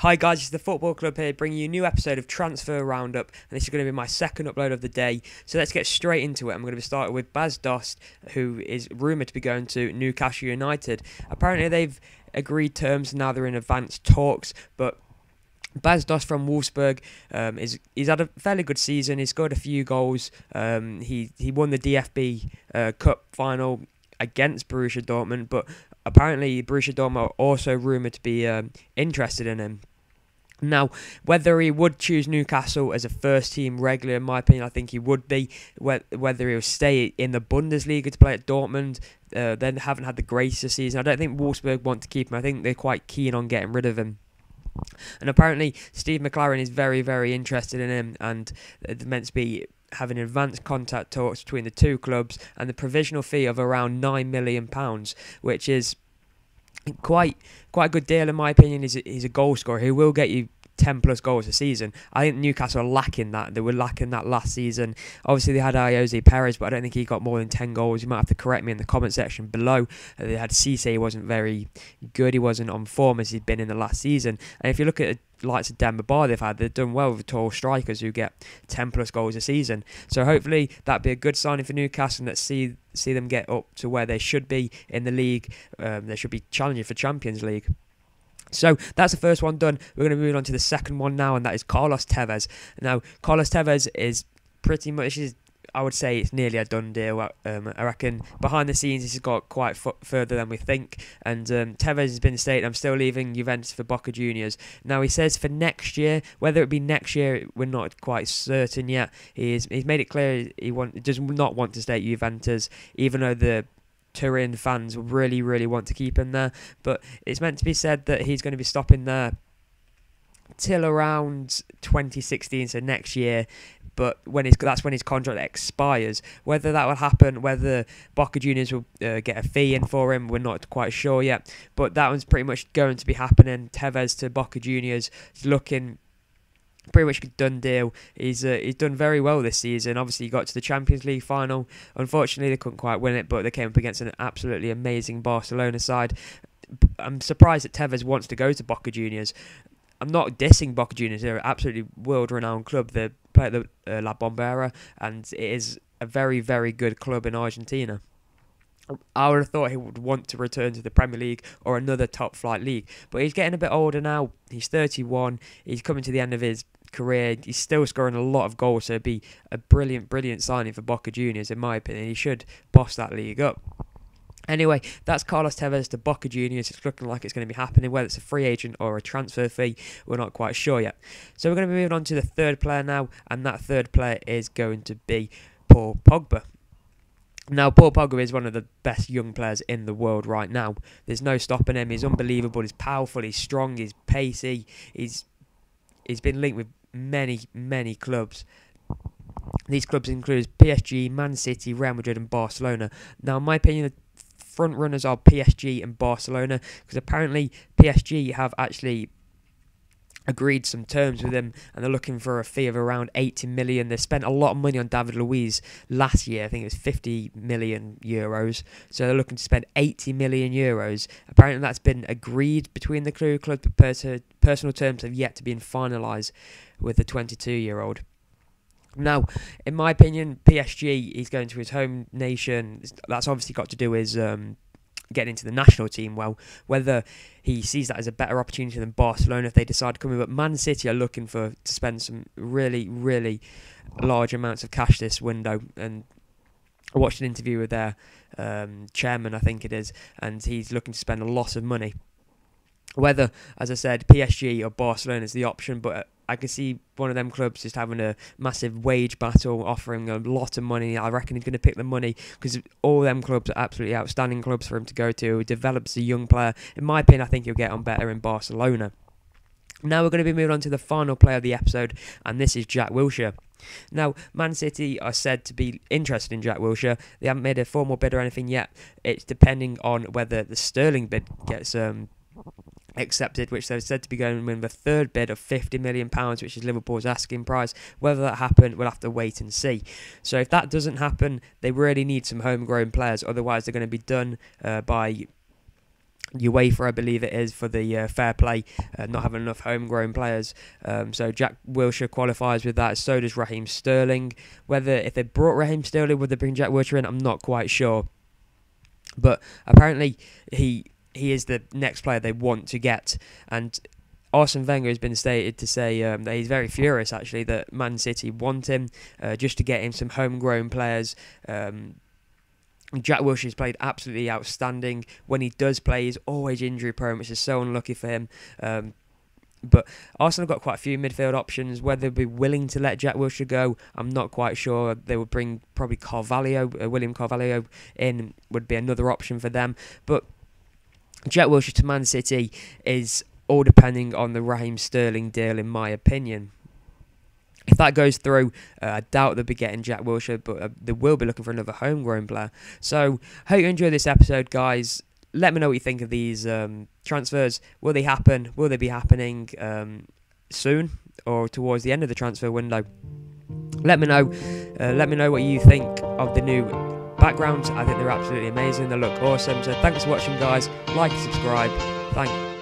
Hi guys, it's the Football Club here, bringing you a new episode of Transfer Roundup, and this is going to be my second upload of the day, so let's get straight into it. I'm going to be starting with Bas Dost, who is rumoured to be going to Newcastle United. Apparently they've agreed terms, now they're in advanced talks, but Bas Dost from Wolfsburg, he's had a fairly good season. He's scored a few goals. He won the DFB Cup final against Borussia Dortmund, but apparently Borussia Dortmund are also rumoured to be interested in him. Now, whether he would choose Newcastle as a first-team regular, in my opinion, I think he would be. Whether he'll stay in the Bundesliga to play at Dortmund, they haven't had the greatest season. I don't think Wolfsburg want to keep him. I think they're quite keen on getting rid of him. And apparently, Steve McLaren is very, very interested in him, and they're meant to be having advanced contact talks between the two clubs, and the provisional fee of around £9 million, which is quite a good deal in my opinion. He's a goal scorer who will get you 10 plus goals a season. I think Newcastle are lacking that. They were lacking that last season. Obviously they had Jose Perez, but I don't think he got more than 10 goals. You might have to correct me in the comment section below. They had Cisse, he wasn't very good. He wasn't on form as he'd been in the last season. And if you look at the likes of Demba Ba they've done well with tall strikers who get 10 plus goals a season. So hopefully that'd be a good signing for Newcastle, and let's see them get up to where they should be in the league. They should be challenging for Champions League. So that's the first one done. We're going to move on to the second one now, and that is Carlos Tevez. Now, Carlos Tevez is pretty much, I would say it's nearly a done deal. I reckon behind the scenes this has got quite further than we think, and Tevez has been stated, I'm still leaving Juventus for Boca Juniors. Now he says for next year, whether it be next year, we're not quite certain yet. He's made it clear he does not want to stay at Juventus, even though the Turin fans really want to keep him there, but it's meant to be said that he's going to be stopping there till around 2016, so next year. But that's when his contract expires. Whether that will happen, whether Boca Juniors will get a fee in for him, we're not quite sure yet. But that one's pretty much going to be happening. Tevez to Boca Juniors is looking pretty much a done deal. He's done very well this season. Obviously, he got to the Champions League final. Unfortunately, they couldn't quite win it, but they came up against an absolutely amazing Barcelona side. I'm surprised that Tevez wants to go to Boca Juniors. I'm not dissing Boca Juniors. They're an absolutely world-renowned club. They play at the La Bombera, and it is a very, very good club in Argentina. I would have thought he would want to return to the Premier League or another top-flight league. But he's getting a bit older now. He's 31. He's coming to the end of his career. He's still scoring a lot of goals, so it'd be a brilliant signing for Boca Juniors, in my opinion. He should boss that league up. Anyway, that's Carlos Tevez to Boca Juniors. It's looking like it's going to be happening. Whether it's a free agent or a transfer fee, we're not quite sure yet. So we're going to be moving on to the third player now, and that third player is going to be Paul Pogba. Now, Paul Pogba is one of the best young players in the world right now. There's no stopping him. He's unbelievable. He's powerful. He's strong. He's pacey. He's been linked with many clubs. These clubs include PSG, Man City, Real Madrid and Barcelona. Now, in my opinion, the front runners are PSG and Barcelona, because apparently PSG have actually agreed some terms with him, and they're looking for a fee of around 80 million. They spent a lot of money on David Luiz last year. I think it was 50 million euros. So they're looking to spend 80 million euros. Apparently that's been agreed between the two clubs, but personal terms have yet to be finalised with the 22-year-old. Now, in my opinion, PSG, he's going to his home nation. That's obviously got to do with getting into the national team. Well, whether he sees that as a better opportunity than Barcelona if they decide to come in. But Man City are looking to spend some really large amounts of cash this window. And I watched an interview with their chairman, I think it is, and he's looking to spend a lot of money. Whether, as I said, PSG or Barcelona is the option, but I can see one of them clubs just having a massive wage battle, offering a lot of money. I reckon he's going to pick the money, because all them clubs are absolutely outstanding clubs for him to go to. He develops a young player. In my opinion, I think he'll get on better in Barcelona. Now we're going to be moving on to the final player of the episode, and this is Jack Wilshere. Now, Man City are said to be interested in Jack Wilshere. They haven't made a formal bid or anything yet. It's depending on whether the Sterling bid gets accepted, which they're said to be going with a third bid of £50 million, which is Liverpool's asking price. Whether that happened, we'll have to wait and see. So if that doesn't happen, they really need some homegrown players. Otherwise, they're going to be done by UEFA, I believe it is, for the fair play, not having enough homegrown players. So Jack Wilshere qualifies with that. So does Raheem Sterling. Whether if they brought Raheem Sterling, would they bring Jack Wilshere in? I'm not quite sure. But apparently he is the next player they want to get. And Arsene Wenger has been stated to say that he's very furious, actually, that Man City want him just to get him some homegrown players. Jack Wilshere's played absolutely outstanding. When he does play, he's always injury prone, which is so unlucky for him. But Arsenal have got quite a few midfield options. Whether they'll be willing to let Jack Wilshere go, I'm not quite sure. They would bring probably William Carvalho in would be another option for them. But Jack Wilshere to Man City is all depending on the Raheem Sterling deal, in my opinion. If that goes through, I doubt they'll be getting Jack Wilshere, but they will be looking for another homegrown player. So, hope you enjoyed this episode, guys. Let me know what you think of these transfers. Will they happen? Will they be happening soon or towards the end of the transfer window? Let me know. Let me know what you think of the new backgrounds. I think they're absolutely amazing. They look awesome. So, thanks for watching, guys. Like and subscribe. Thanks.